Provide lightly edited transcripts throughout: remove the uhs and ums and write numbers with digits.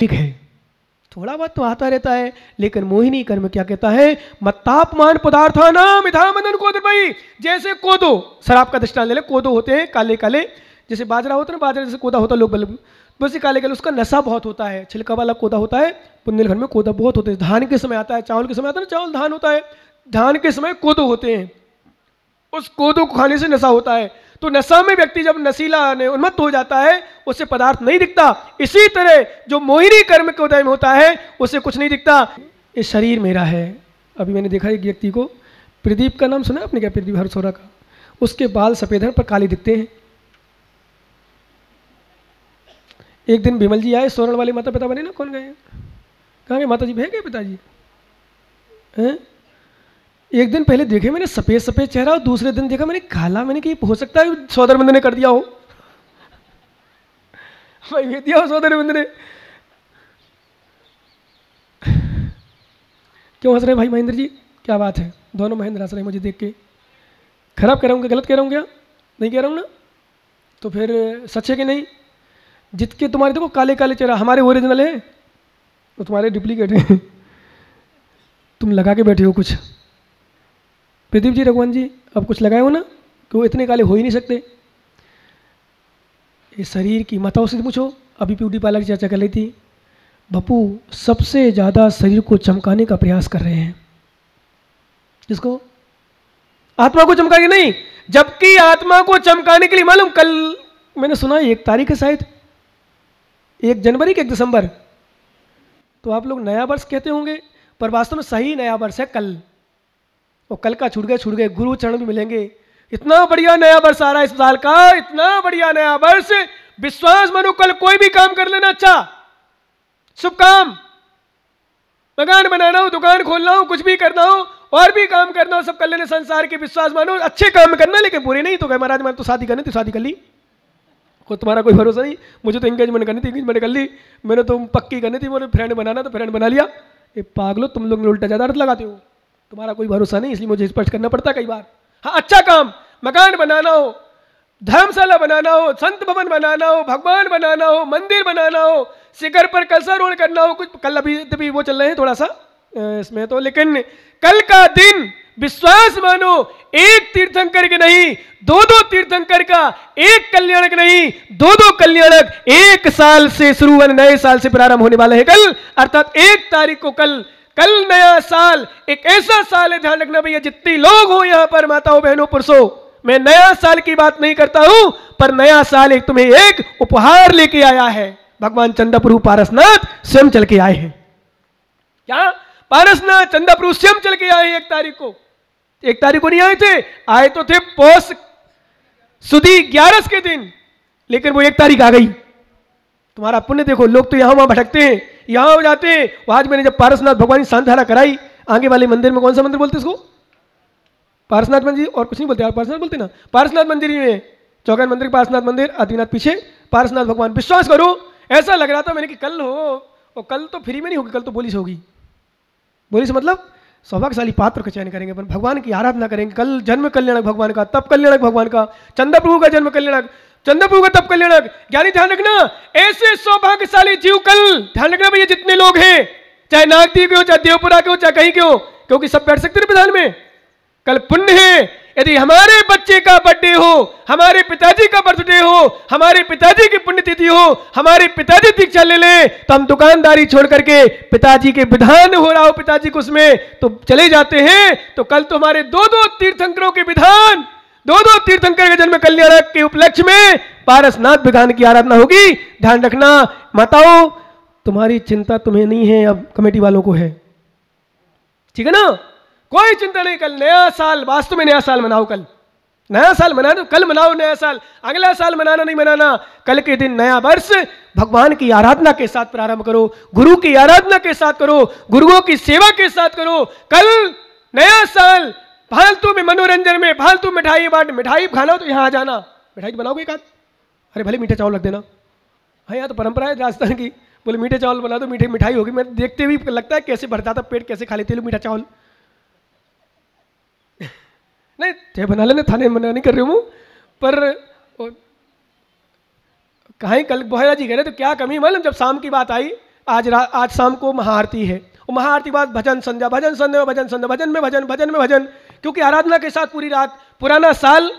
ठीक है, थोड़ा बहुत तो आता रहता है, लेकिन मोहिनी कर्म क्या कहता है, मत्तापमान पदार्थानाम यथा मदन कोदरपई। जैसे कोदो, शराब का दृष्टांत ले ले, कोदो होते हैं काले काले, जैसे बाजरा होता है ना, बाजरा जैसे कोदा होता है, लोग वैसे काले काले, उसका नशा बहुत होता है, छिलका वाला कोदा होता है, बुंदेलखंड में कोदा बहुत होते हैं। धान के समय आता है, चावल के समय आता है ना, चावल धान होता है, धान के समय कोदो होते हैं, उस कोदो को खाने से नशा होता है। तो नशा में व्यक्ति जब नशीला उन्मत्त हो जाता है, उससे पदार्थ नहीं दिखता। इसी तरह जो मोहिनी कर्म के उदय में होता है, उससे कुछ नहीं दिखता। ये शरीर मेरा है। अभी मैंने देखा एक व्यक्ति को, प्रदीप का नाम सुना आपने क्या, प्रदीप हरसोरा का, उसके बाल सफेद हैं पर काले दिखते हैं। एक दिन विमल जी आए, सोरण वाले माता पिता बने ना, कौन गए, कहाँ गए माता जी, भे गए पिताजी हैं? एक दिन पहले देखे मैंने सफेद सफेद चेहरा, और दूसरे दिन देखा मैंने काला। मैंने कि हो सकता है सौदर बंद ने कर दिया हो, भाई भेज दिया हो सौदर बंद ने। क्यों हंस रहे भाई महेंद्र जी, क्या बात है? दोनों महेंद्र हंस रहे मुझे देख के। खराब कह रहा हूँ क्या, गलत कह रहा हूँ क्या? नहीं कह रहा हूँ ना? तो फिर सच है कि नहीं? जितके तुम्हारे देखो काले काले चेहरा, हमारे ओरिजिनल है, तो तुम्हारे डुप्लीकेट है। तुम लगा के बैठे हो कुछ। प्रदीप जी, रघुवन जी, अब कुछ लगाए हो ना, कि वो इतने काले हो ही नहीं सकते। ये शरीर की माताओं से पूछो, अभी ब्यूटी पार्लर की चर्चा कर रही थी, बप्पू सबसे ज़्यादा शरीर को चमकाने का प्रयास कर रहे हैं। किसको? आत्मा को चमकाने नहीं, जबकि आत्मा को चमकाने के लिए मालूम, कल मैंने सुना 1 तारीख है शायद, 1 जनवरी के 1 दिसंबर, तो आप लोग नया वर्ष कहते होंगे, पर वास्तव में सही नया वर्ष है कल। और कल का छूट गए, गुरु चरण भी मिलेंगे। इतना बढ़िया नया वर्ष आ रहा है इस साल का, इतना बढ़िया नया वर्ष। विश्वास मानो कल कोई भी काम कर लेना, अच्छा शुभ काम, मकान बनाना हो, दुकान खोलना हो, कुछ भी करना हो, और भी काम करना हो, सब कर लेने संसार के। विश्वास मानो अच्छे काम करना, लेकिन बुरे नहीं। तो कहे महाराज मैं तो शादी करनी थी, शादी कर ली, को तुम्हारा कोई भरोसा नहीं। मुझे तो एंगेजमेंट करनी थी, एंगेजमेंट कर ली। मैंने तो पक्की करनी थी, मुझे फ्रेंड बनाना तो फ्रेंड बना लिया। ये पागलो, तुम लोग उल्टा ज़्यादा अर्थ लगाते हो। तुम्हारा कोई भरोसा नहीं, इसलिए मुझे स्पष्ट करना पड़ता कई बार। हाँ, अच्छा काम, मकान बनाना हो, धर्मशाला बनाना हो, संत भवन बनाना हो, भगवान बनाना हो, मंदिर बनाना हो, शिखर पर कलशारोहण करना हो, कुछ कल अभी वो चल रहे हैं थोड़ा सा इसमें तो, लेकिन कल का दिन विश्वास मानो, एक तीर्थंकर के नहीं, 2-2 तीर्थंकर का, एक कल्याणक नहीं, 2-2 कल्याणक, 1 साल से शुरू होने, नए साल से प्रारंभ होने वाला है कल, अर्थात 1 तारीख को कल नया साल। एक ऐसा साल है, ध्यान रखना भैया, जितने लोग हो यहां पर, माताओं बहनों पुरुषों, मैं नया साल की बात नहीं करता हूं, पर नया साल एक तुम्हें एक उपहार लेके आया है। भगवान चंद्रप्रभु पारसनाथ स्वयं चल के आए हैं। क्या पारसनाथ चंद्रप्रभु स्वयं चल के आए हैं 1 तारीख को? 1 तारीख को नहीं आए थे, आए तो थे पौष सुदी 11 के दिन, लेकिन वो 1 तारीख आ गई। तुम्हारा पुण्य देखो, लोग तो यहां वहां भटकते हैं, यहां हो जाते हैं। आज मैंने जब पारसनाथ भगवान की सांधारा कराई, आगे वाले मंदिर में, कौन सा मंदिर बोलते इसको? पारसनाथ मंदिर, और कुछ नहीं बोलते यार, पारसनाथ बोलते ना, पारसनाथ मंदिर में, चौकान मंदिर पारसनाथ मंदिर, आदिनाथ पीछे, पारसनाथ भगवान। विश्वास करो, ऐसा लग रहा था मैंने कि कल हो, और कल तो फ्री में नहीं होगी, कल तो बोली से होगी। बोली से मतलब सौभाग्यशाली पात्र का चयन करेंगे, भगवान की आराधना करेंगे। कल जन्म कल्याणक भगवान का, तप कल्याणक भगवान का, चंद्रप्रभु का जन्म कल्याणक, चंद्रप्रभु का तप कल्याणक। ज्ञानी ध्यान रखना, ऐसे सौभाग्यशाली जीव कल, ध्यान रखना भैया, जितने लोग हैं, चाहे नागदीप के हो, चाहे देवपुरा के हो, चाहे कहीं के हो, क्योंकि सब बैठ सकते हैं प्रधान में। कल पुण्य है, यदि हमारे बच्चे का बर्थडे हो, हमारे पिताजी का बर्थडे हो, हमारे पिताजी की पुण्यतिथि हो, हमारे पिताजी दीक्षा ले ले, तो हम दुकानदारी छोड़ करके पिताजी के विधान हो रहा हो, पिताजी को उसमें तो चले जाते हैं। तो कल तो हमारे 2-2 तीर्थंकरों के विधान, 2-2 तीर्थंकर के जन्म कल्याणक के उपलक्ष्य में पारसनाथ भगवान की आराधना होगी। ध्यान रखना माताओं, तुम्हारी चिंता तुम्हें नहीं है, अब कमेटी वालों को है, ठीक है ना? कोई चिंता नहीं। कल नया साल, वास्तव में नया साल मनाओ। कल नया साल मनाना, कल मनाओ नया साल, अगला साल मनाना नहीं मनाना। कल के दिन नया वर्ष भगवान की आराधना के साथ प्रारंभ करो, गुरु की आराधना के साथ करो, गुरुओं की सेवा के साथ करो। कल नया साल, फालतू में मनोरंजन में, फालतू मिठाई बांट, मिठाई खाना हो तो यहाँ आ जाना, मिठाई बनाओगे एक आध, अरे भले मीठे चावल रख देना। हाँ, यहाँ तो परंपरा है राजस्थान की, बोले मीठे चावल बना दो, मीठे मिठाई होगी। मैं देखते हुए लगता है कैसे भर जाता पेट, कैसे खा लेते लोग मीठा चावल। नहीं थे बना लेने, थाने मना नहीं कर रही हूँ, पर कहीं कल बोहरा जी कह रहे तो क्या कमी, मालूम जब शाम की बात आई, आज शाम को महाआरती है, और महाआरती बाद भजन संध्या, भजन संध्या, भजन संध्या, भजन में भजन, भजन में भजन, क्योंकि आराधना के साथ पूरी रात, पुराना साल,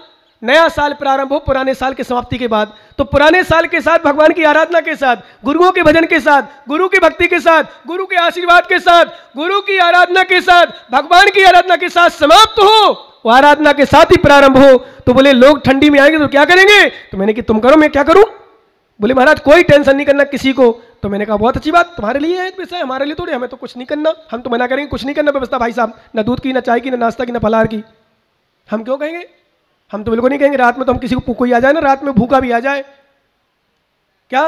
नया साल प्रारंभ हो पुराने साल के समाप्ति के बाद, तो पुराने साल के साथ भगवान की आराधना के साथ, गुरुओं के भजन के साथ, गुरु की भक्ति के साथ, गुरु के आशीर्वाद के साथ, गुरु की आराधना के साथ, भगवान की आराधना के साथ समाप्त हो, वो आराधना के साथ ही प्रारंभ हो। तो बोले लोग ठंडी में आएंगे तो क्या करेंगे? तो मैंने कि तुम करो, मैं क्या करूं? बोले महाराज कोई टेंशन नहीं करना किसी को। तो मैंने कहा बहुत अच्छी बात, तुम्हारे लिए है पैसा, हमारे लिए थोड़ी, हमें तो कुछ नहीं करना, हम तो मना करेंगे कुछ नहीं करना व्यवस्था भाई साहब, ना दूध की, ना चाय की, ना नाश्ता की, ना फलाहार की। हम क्यों कहेंगे? हम तो बिल्कुल नहीं कहेंगे। रात में तो हम किसी को, कोई आ जाए ना रात में भूखा भी आ जाए, क्या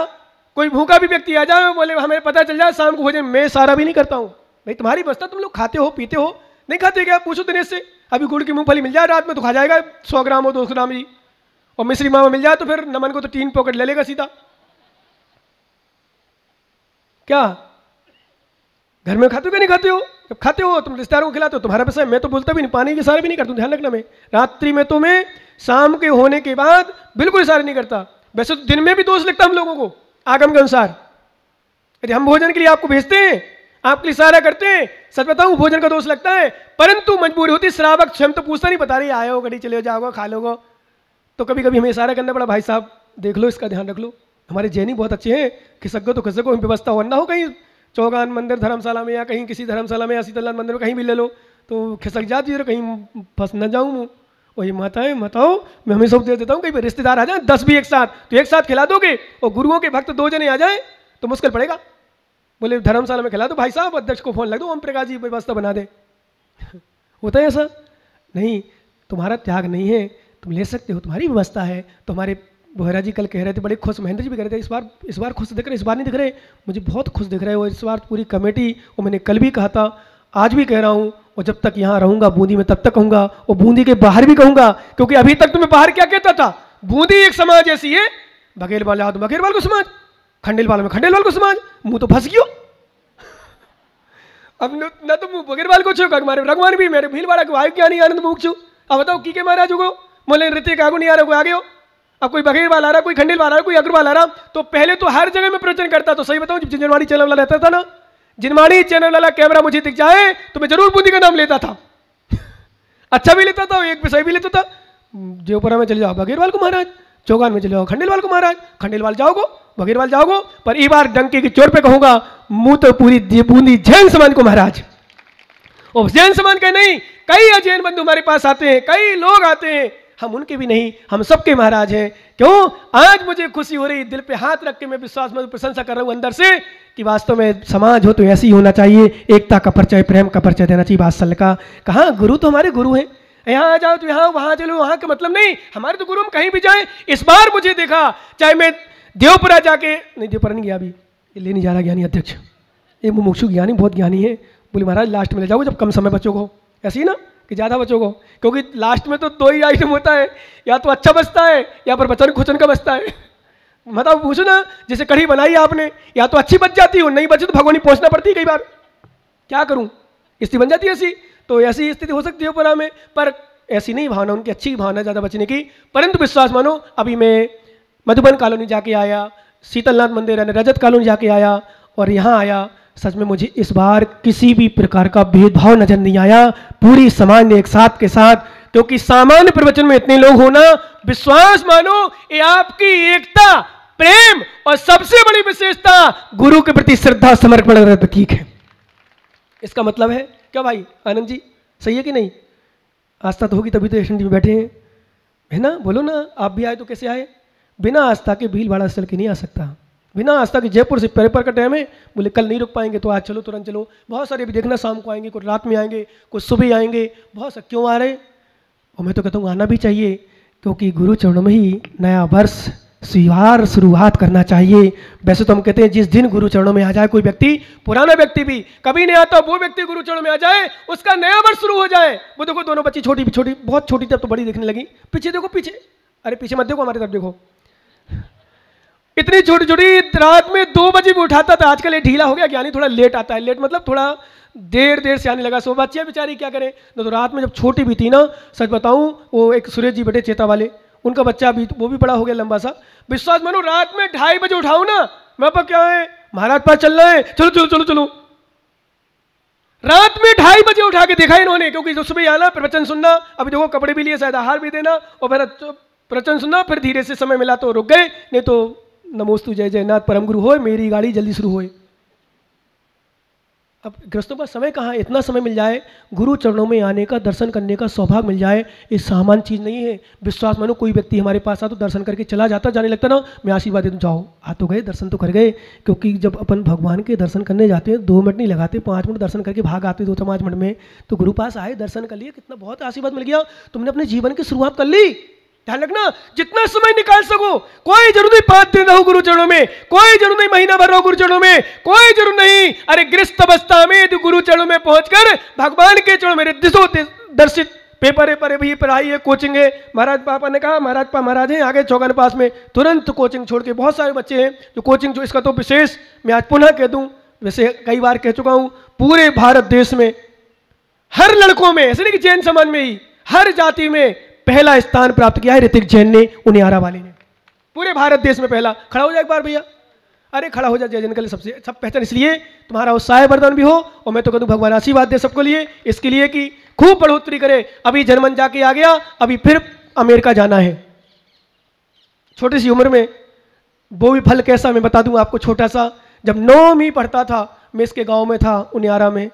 कोई भूखा भी व्यक्ति आ जाए, बोले हमें पता चल जाए शाम को भोजन, मैं सारा भी नहीं करता हूँ। भाई तुम्हारी व्यवस्था, तुम लोग खाते हो पीते हो, नहीं खाते क्या? पूछो दिनेश से, अभी गुड़ की मूंगफली मिल जाए रात में तो खा जाएगा 100 ग्राम हो 200 ग्राम जी, और मिश्री मावा मिल जाए तो फिर नमन को तो 3 पॉकेट ले लेगा सीधा। क्या घर में खाते हो क्या? नहीं खाते हो? जब खाते हो तुम रिश्तेदारों को खिलाते हो, तुम्हारा पैसा है, मैं तो बोलता भी नहीं, पानी के सारे भी नहीं करता हूं, ध्यान रखना। मैं रात्रि में तो मैं शाम के होने के बाद बिल्कुल सारे नहीं करता। वैसे तो दिन में भी दोष लगता हम लोगों को आगम के अनुसार, यदि हम भोजन के लिए आपको भेजते हैं, आपके लिए सारा करते हैं, सच बताऊं भोजन का दोष लगता है, परंतु मजबूरी होती है। श्रावक स्वयं तो पूछता नहीं, बता रही आए हो गड्डी चले जाओगे खा लोगे, तो कभी कभी हमें इशारा करना पड़ा, भाई साहब देख लो इसका ध्यान रख लो। हमारे जैनी बहुत अच्छे हैं, खिसको तो खिसको, व्यवस्था हो ना हो कहीं चौगान मंदिर धर्मशाला में, या कहीं किसी धर्मशाला में, या शीतलनाथ मंदिर में कहीं भी ले लो तो खिसक जाती है, कहीं फंस न जाऊँ। वही माताएं बताओ, मैं हमें सब दे देता हूँ, कहीं रिश्तेदार आ जाए 10 भी एक साथ, तो एक साथ खिला दोगे, और गुरुओं के भक्त 2 जने आ जाए तो मुश्किल पड़ेगा। बोले धर्मशाला में खिला दो भाई साहब, अध्यक्ष को फोन लग दो, ओम प्रकाश जी व्यवस्था बना दे। होता है ऐसा? नहीं, तुम्हारा त्याग नहीं है, तुम ले सकते हो, तुम्हारी व्यवस्था है। तो हमारे बोहरा जी कल कह रहे थे, बड़े खुश, महेंद्र जी भी कह रहे थे, इस बार खुश दिख रहे, इस बार नहीं दिख रहे, मुझे बहुत खुश दिख रहे हैं। और इस बार पूरी कमेटी, और मैंने कल भी कहा था, आज भी कह रहा हूँ, और जब तक यहाँ रहूँगा बूंदी में तब तक कहूँगा, और बूंदी के बाहर भी कहूँगा, क्योंकि अभी तक तो मैं बाहर क्या कहता था, बूंदी एक समाज ऐसी है, बघेलवाल आओ तो बघेलवाल को समाज, खंडेलवाल में खंडेलवाल को समाज, मुँह तो फंस गयो। अब न तो मुँह बघेलवाल को छो, हमारे रघुमान भी, मेरे भीलवाड़ा को आयु क्या नहीं आनंद मुख छू। अब बताओ की के महाराज को बोले ऋतिक आगू नहीं आ रहा, कोई आगे हो, अब कोई बघेलवाल आ रहा, कोई खंडेलवाल आ रहा, कोई अग्रवाल आ रहा। तो पहले तो हर जगह में प्रवचन करता, तो सही बताऊं, जब जिनवाणी चैनल वाला रहता था ना, जिनवाणी चैनल वाला कैमरा मुझे दिख जाए तो मैं जरूर बूंदी का नाम लेता था। अच्छा भी लेता था, एक सही भी लेता था। देवपुरा में चले जाओ बघेलवाल को महाराज, चौगान में चले जाओ खंडेलवाल को महाराज, खंडेलवाल जाओगो बघेलवाल जाओगो, पर एक बार डंके की चोट पे कहूंगा, मुंह तो पूरी बूंदी जैन समाज को महाराज। और जैन समाज का नहीं, कई अजैन बंधु हमारे पास आते हैं, कई लोग आते हैं, हम उनके भी नहीं, हम सबके महाराज हैं। क्यों? आज मुझे खुशी हो रही, दिल पे हाथ रख के मैं विश्वास में प्रशंसा कर रहा हूं अंदर से, कि वास्तव में समाज हो तो ऐसी होना चाहिए, एकता का परिचय, प्रेम का परिचय देना चाहिए वात्सल्य का। कहाँ गुरु तो हमारे गुरु हैं, यहाँ आ जाओ तो यहाँ, वहाँ चलो वहाँ का मतलब नहीं, हमारे तो गुरु हम कहीं भी जाए। इस बार मुझे देखा, चाहे मैं देवपुरा जाके, नहीं देवपुरा नहीं गया अभी, ले नहीं जा रहा ज्ञानी अध्यक्ष, ये मुमुक्षु ज्ञानी बहुत ज्ञानी है, बोले महाराज लास्ट में ले जाओ जब कम समय बच्चों को, ऐसे ही ना कि ज़्यादा बच्चों को, क्योंकि लास्ट में तो 2 ही आइटम होता है, या तो अच्छा बचता है या पर बचन खुचन का बचता है। मतलब पूछो ना, जैसे कढ़ी बनाई आपने, या तो अच्छी बच जाती हो, नहीं बचे तो भगवानी पहुंचना पड़ती है कई बार, क्या करूं, स्थिति बन जाती है ऐसी। तो ऐसी स्थिति हो सकती है पुरा में, पर ऐसी नहीं भावना, उनकी अच्छी भावना ज़्यादा बचने की। परंतु विश्वास मानो, अभी मैं मधुबन कॉलोनी जाके आया, शीतलनाथ मंदिर यानी रजत कॉलोनी जाके आया, और यहाँ आया, सच में मुझे इस बार किसी भी प्रकार का भेदभाव नजर नहीं आया, पूरी समाज ने एक साथ के साथ, क्योंकि सामान्य प्रवचन में इतने लोग होना, विश्वास मानो, ये आपकी एकता, प्रेम और सबसे बड़ी विशेषता गुरु के प्रति श्रद्धा समर्पण का प्रतीक है। इसका मतलब है क्या भाई आनंद जी, सही है कि नहीं? आस्था तो होगी तभी तो एसएनडी में बैठे हैं, है ना? बोलो ना, आप भी आए तो कैसे आए? बिना आस्था के भीलवाड़ा से चल के नहीं आ सकता, बिना आस्था के जयपुर से पेपर का टाइम है, बोले कल नहीं रुक पाएंगे तो आज चलो, तुरंत चलो। बहुत सारे भी देखना, शाम को आएंगे, कुछ रात में आएंगे, कुछ सुबह आएंगे, बहुत सारे क्यों आ रहे? और मैं तो कहता हूँ आना भी चाहिए, क्योंकि गुरु चरणों में ही नया वर्ष स्वीकार शुरुआत करना चाहिए। वैसे तो हम कहते हैं जिस दिन गुरु चरणों में आ जाए कोई व्यक्ति, पुराना व्यक्ति भी कभी नहीं आता, वो व्यक्ति गुरु चरणों में आ जाए, उसका नया वर्ष शुरू हो जाए। वो देखो दोनों बच्ची छोटी छोटी, बहुत छोटी थी, अब तो बड़ी दिखने लगी। पीछे देखो, पीछे, अरे पीछे मत देखो, हमारी तरफ देखो, इतनी छोटी छोटी, रात में 2 बजे भी उठाता था, आजकल ये ढीला हो गया, ज्ञानी थोड़ा लेट आता है, लेट मतलब थोड़ा देर से आने लगा। सो बच्चियाँ बेचारी क्या करें, तो रात में जब छोटी भी थी ना, सच बताऊं, वो एक सुरेश जी बटे चेता वाले, उनका बच्चा भी, वो भी बड़ा हो गया लंबा सा। विश्वास मानो, रात में 2:30 बजे उठाऊं ना, मैं पर क्या है, महाराज पास चल रहे हैं, चलो चलो चलो चलो। रात में 2:30 बजे उठा के देखा इन्होंने, क्योंकि जो सुबह आना, प्रवचन सुनना, अभी देखो कपड़े भी लिए, शायद आहार भी देना, और फिर प्रवचन सुनना, फिर धीरे से समय मिला तो रुक गए, नहीं तो नमोस्तु जय जयनाथ परम गुरु होए, मेरी गाड़ी जल्दी शुरू होए। अब गृहस्थों का समय कहाँ, इतना समय मिल जाए गुरु चरणों में आने का, दर्शन करने का सौभाग्य मिल जाए, ये सामान्य चीज़ नहीं है। विश्वास मानो कोई व्यक्ति हमारे पास आ तो दर्शन करके चला जाता, जाने लगता ना, मैं आशीर्वाद दे दूँ, जाओ, आ तो गए, दर्शन तो कर गए। क्योंकि जब अपन भगवान के दर्शन करने जाते हैं 2 मिनट नहीं लगाते, 5 मिनट दर्शन करके भाग आते 2-5 मिनट में, तो गुरु पास आए, दर्शन कर लिए, कितना बहुत आशीर्वाद मिल गया, तुमने अपने जीवन की शुरुआत कर ली। ध्यान रखना, जितना समय निकाल सको, कोई जरूर नहीं 5 दिन रहो गुरु चरणों में, कोई जरूर नहीं महीना भर रहो गुरु चरणों में, कोई जरूर नहीं, अरे गृहस्थ अवस्था में यदि गुरु चरणों में पहुंचकर भगवान के चरणों में दर्शित पेपर है, पर भी पढ़ाई है, कोचिंग है, महाराज पापा ने कहा, महाराज हैं आगे चौगान पास में, तुरंत कोचिंग छोड़ के, बहुत सारे बच्चे हैं जो कोचिंग, जो इसका तो विशेष मैं आज पुनः कह दूं, वैसे कई बार कह चुका हूं, पूरे भारत देश में हर लड़कों में, ऐसे नहीं कि जैन समाज में ही, हर जाति में पहला स्थान प्राप्त किया है ऋतिक जैन ने, उनियारा वाले ने, पूरे भारत देश में पहला। खड़ा हो जाए एक बार भैया, अरे खड़ा हो जाए, जय जन के लिए सबसे सब पहचान, इसलिए तुम्हारा उत्साह वर्धन भी हो, और मैं तो कहूँ भगवान आशीर्वाद दे सबको लिए, इसके लिए कि खूब बढ़ोतरी करे। अभी जर्मन जाके आ गया, अभी फिर अमेरिका जाना है, छोटी सी उम्र में। वो भी फल कैसा मैं बता दूं आपको, छोटा सा, जब 9वीं पढ़ता था, मैं इसके गाँव में था उनियारा में,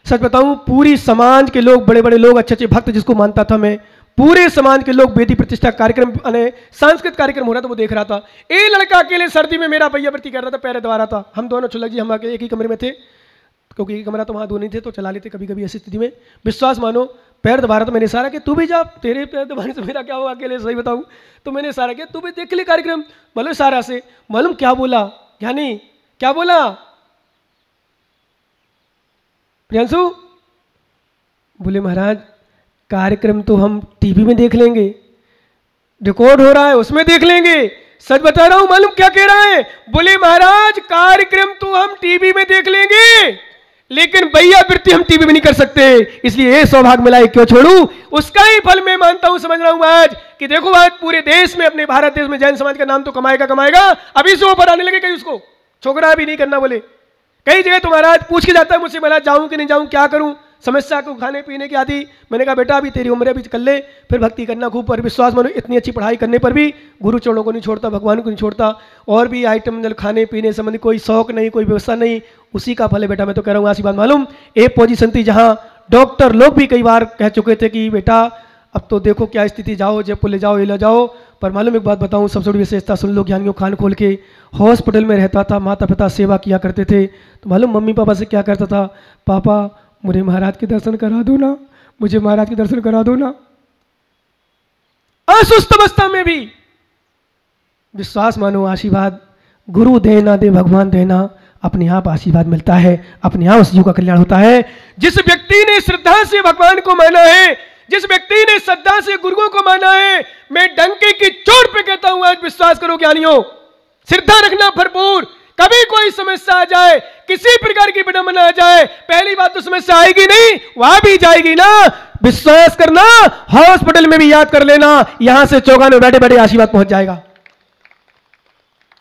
सच बताऊं पूरी समाज के लोग, बड़े बड़े लोग, अच्छे अच्छे भक्त जिसको मानता था मैं, पूरे समाज के लोग वेदी प्रतिष्ठा कार्यक्रम, सांस्कृतिक कार्यक्रम हो रहा था, वो देख रहा था। एक लड़का अकेले सर्दी में मेरा भैया वृत्ति कर रहा था, पैरे दबा रहा था। हम दोनों छुलक जी, हम एक ही कमरे में थे, क्योंकि एक कमरा तो वहाँ 2 नहीं थे, तो चला लेते कभी कभी ऐसी स्थिति में। विश्वास मानो, पैर दबा रहा था, मैंने इशारा किया तू भी जा, तेरे पैर दबाने से मेरा क्या हुआ अकेले, सही बताऊँ तो मैंने इशारा किया तू भी देख ले कार्यक्रम, बोलो इशारा से, मालूम क्या बोला, ज्ञानी क्या बोला, प्रियांशु बोले महाराज कार्यक्रम तो हम टीवी में देख लेंगे, रिकॉर्ड हो रहा है उसमें देख लेंगे, सच बता रहा हूं, मालूम क्या कह रहा है, बोले महाराज कार्यक्रम तो हम टीवी में देख लेंगे, लेकिन भैया वृत्ति हम टीवी में नहीं कर सकते, इसलिए ये सौभाग्य मिला है क्यों छोड़ू। उसका ही फल मैं मानता हूं, समझ रहा हूं आज कि देखो आज पूरे देश में, अपने भारत देश में जैन समाज का नाम तो कमाएगा कमाएगा, अभी से ऊपर आने लगे, कहीं उसको छोकरा भी नहीं करना बोले, कई जगह तो महाराज पूछ के जाता है मुझसे, महाराज जाऊं कि नहीं जाऊं, क्या करूं, समस्या को खाने पीने की आदि। मैंने कहा बेटा अभी तेरी उम्र है, अभी कर ले, फिर भक्ति करना खूब, पर विश्वास मानो इतनी अच्छी पढ़ाई करने पर भी गुरु चरणों को नहीं छोड़ता, भगवान को नहीं छोड़ता, और भी आइटम जल खाने पीने संबंधी कोई शौक नहीं, कोई व्यवस्था नहीं, उसी का फल है बेटा। मैं तो कह रहा हूँ आशीर्वाद मालूम, एक पोजीशन थी जहाँ डॉक्टर लोग भी कई बार कह चुके थे कि बेटा अब तो देखो क्या स्थिति, जाओ जयपुर ले जाओ, ये ले जाओ, पर मालूम एक बात बताऊं, सबसे बड़ी विशेषता सुन लो ज्ञानियों, कान खोल के, हॉस्पिटल में रहता था, माता पिता सेवा किया करते थे, तो मालूम मम्मी पापा से क्या करता था, पापा मुझे महाराज के दर्शन करा दो ना, मुझे महाराज के दर्शन करा दो ना। असुस्थ अवस्था में भी विश्वास मानो, आशीर्वाद गुरु देना दे भगवान देना, अपने आप आशीर्वाद मिलता है, अपने आप उस जीव का कल्याण होता है। जिस व्यक्ति ने श्रद्धा से भगवान को माना है, जिस व्यक्ति ने श्रद्धा से गुरुओं को माना है, मैं डंके की चोट पे कहता हूं आज विश्वास करो ज्ञानियों, श्रद्धा रखना भरपूर, कभी कोई समस्या आ जाए, किसी प्रकार की विडंबना आ जाए, पहली बात तो समस्या आएगी नहीं, वहां भी जाएगी ना, विश्वास करना, हॉस्पिटल में भी याद कर लेना, यहां से चौगान में बैठे बैठे आशीर्वाद पहुंच जाएगा।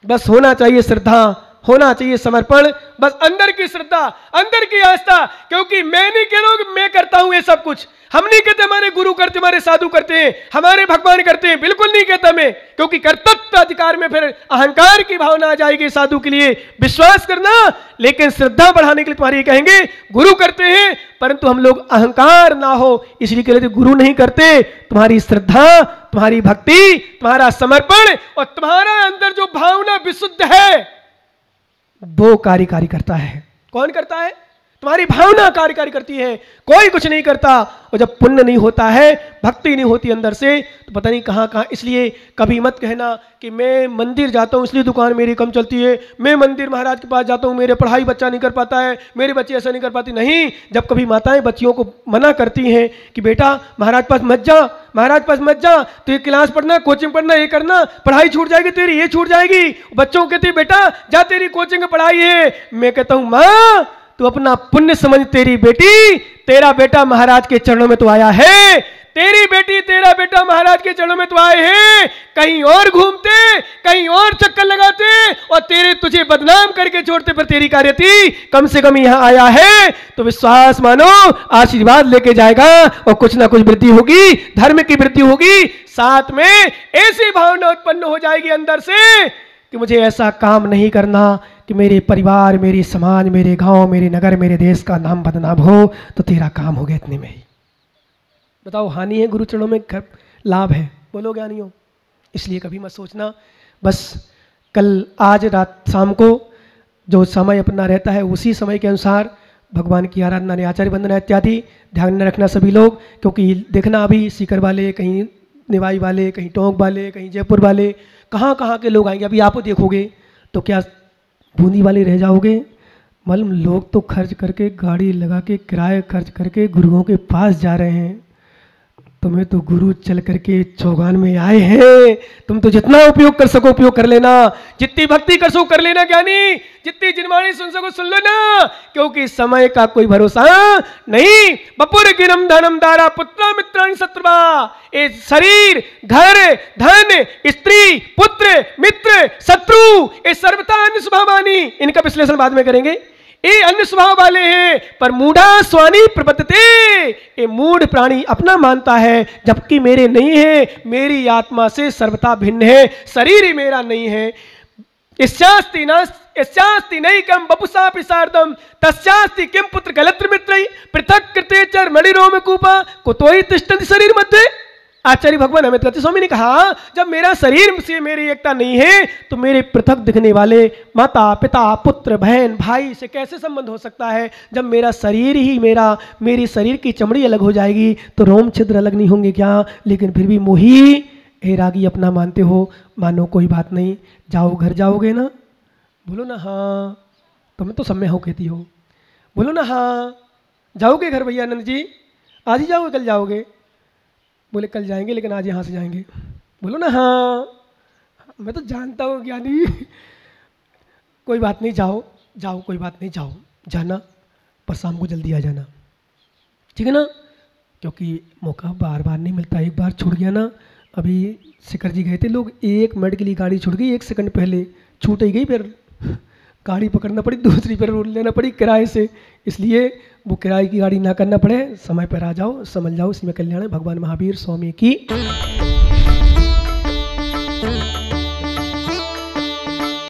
बस होना चाहिए श्रद्धा, होना चाहिए समर्पण, बस अंदर की श्रद्धा, अंदर की आस्था, क्योंकि मैं नहीं कह रहा हूं कि मैं करता हूं ये सब कुछ, हम नहीं कहते हमारे गुरु करते, हमारे साधु करते हैं, हमारे भगवान करते हैं, बिल्कुल नहीं कहता मैं, क्योंकि कर्तव्य अधिकार में फिर अहंकार की भावना आ जाएगी साधु के लिए। विश्वास करना, लेकिन श्रद्धा बढ़ाने के लिए तुम्हारी कहेंगे गुरु करते हैं, परंतु हम लोग अहंकार ना हो इसलिए कह रहे गुरु नहीं करते। तुम्हारी श्रद्धा, तुम्हारी भक्ति, तुम्हारा समर्पण और तुम्हारा अंदर जो भावना विशुद्ध है वो कार्यकारी करता है। कौन करता है? तुम्हारी भावना कार्यकारी करती है, कोई कुछ नहीं करता। और जब पुण्य नहीं होता है, भक्ति नहीं होती अंदर से, तो पता नहीं कहाँ कहाँ। इसलिए कभी मत कहना कि मैं मंदिर जाता हूँ इसलिए दुकान मेरी कम चलती है, मैं मंदिर महाराज के पास जाता हूँ मेरे पढ़ाई बच्चा नहीं कर पाता है, मेरी बच्ची ऐसा नहीं कर पाती। नहीं, जब कभी माताएं बच्चियों को मना करती हैं कि बेटा महाराज पास मत जा, महाराज पास मत जा, तो ये क्लास पढ़ना, कोचिंग पढ़ना, ये करना, पढ़ाई छूट जाएगी तेरी, ये छूट जाएगी। बच्चों को कहती है बेटा जा तेरी कोचिंग पढ़ाई है। मैं कहता हूँ माँ तू अपना पुण्य समझ, तेरी बेटी तेरा बेटा महाराज के चरणों में तो आया है, तेरी बेटी तेरा बेटा महाराज के चरणों में तो आए हैं, कहीं और घूमते, कहीं और चक्कर लगाते और तेरे तुझे बदनाम करके छोड़ते पर तेरी कार्यति कम से कम यहाँ आया है तो विश्वास मानो, आशीर्वाद लेके जाएगा और कुछ ना कुछ वृद्धि होगी, धर्म की वृद्धि होगी, साथ में ऐसी भावना उत्पन्न हो जाएगी अंदर से कि मुझे ऐसा काम नहीं करना कि मेरे परिवार, मेरी समाज, मेरे गांव, मेरे नगर, मेरे देश का नाम बदनाम हो, तो तेरा काम हो गया इतने में ही। बताओ हानि है गुरु चरणों में, लाभ है? बोलो क्या नहीं हो? इसलिए कभी मत सोचना बस कल आज रात शाम को जो समय अपना रहता है उसी समय के अनुसार भगवान की आराधना ने आचार्य वंदना इत्यादि ध्यान में रखना सभी लोग, क्योंकि देखना अभी सीकर वाले, कहीं निवाई वाले, कहीं टोंक वाले, कहीं जयपुर वाले, कहाँ कहाँ के लोग आएंगे। अभी आप देखोगे तो क्या बूंदी वाले रह जाओगे? मालूम लोग तो खर्च करके, गाड़ी लगा के, किराए खर्च करके गुरुओं के पास जा रहे हैं। तुम्हें तो गुरु चल करके चौगान में आए हैं, तुम तो जितना उपयोग कर सको उपयोग कर लेना, जितनी भक्ति कर सको कर लेना ज्ञानी, जितनी जिनवाणी सुन सको सुन लेना, क्योंकि समय का कोई भरोसा नहीं। बपुर गिरम धनम दारा पुत्र मित्राणि शत्रुवा, ये शरीर, घर, धन, स्त्री, पुत्र, मित्र, शत्रु, ये सर्वथा अन्य स्वभावानी, इनका विश्लेषण बाद में करेंगे। ये अन्य स्वभाव वाले हैं, पर मूढ़ा स्वानी प्रपत्ते, ये मूढ़ प्राणी अपना मानता है जबकि मेरे नहीं है, मेरी आत्मा से सर्वथा भिन्न है, शरीर ही मेरा नहीं है। इस्यास्ति नहीं कम बपुसा पिसार्दम तस्यास्ति किम पुत्र कलत्र मित्र पृथक कृते चर मणिरोम कूपा कुतोहि तिष्ठन्ति शरीर मध्य। आचार्य भगवान अमृत स्वामी ने कहा जब मेरा शरीर से मेरी एकता नहीं है तो मेरे पृथक दिखने वाले माता, पिता, पुत्र, बहन, भाई से कैसे संबंध हो सकता है? जब मेरा शरीर ही मेरी शरीर की चमड़ी अलग हो जाएगी तो रोम छिद्र अलग नहीं होंगे क्या? लेकिन फिर भी मोही हे रागी अपना मानते हो, मानो कोई बात नहीं। जाओ घर जाओगे ना? बोलो ना हाँ। तुम्हें तो समय हो कहती हो, बोलो ना हाँ। जाओगे घर भैया आनंद जी? आज ही जाओगे कल जाओगे? बोले कल जाएंगे लेकिन आज यहाँ से जाएंगे। बोलो ना हाँ। मैं तो जानता हूँ ज्ञानी। कोई बात नहीं, जाओ जाओ, कोई बात नहीं, जाओ, जाना पर शाम को जल्दी आ जाना, ठीक है ना? क्योंकि मौका बार बार नहीं मिलता, एक बार छूट गया ना। अभी शिखर जी गए थे लोग, 1 मिनट के लिए गाड़ी छूट गई, 1 सेकंड पहले छूट ही गई, फिर गाड़ी पकड़ना पड़ी, दूसरी पर लेना पड़ी किराए से। इसलिए वो किराए की गाड़ी ना करना पड़े, समय पर आ जाओ, समझ जाओ, इसमें कल्याण है। भगवान महावीर स्वामी की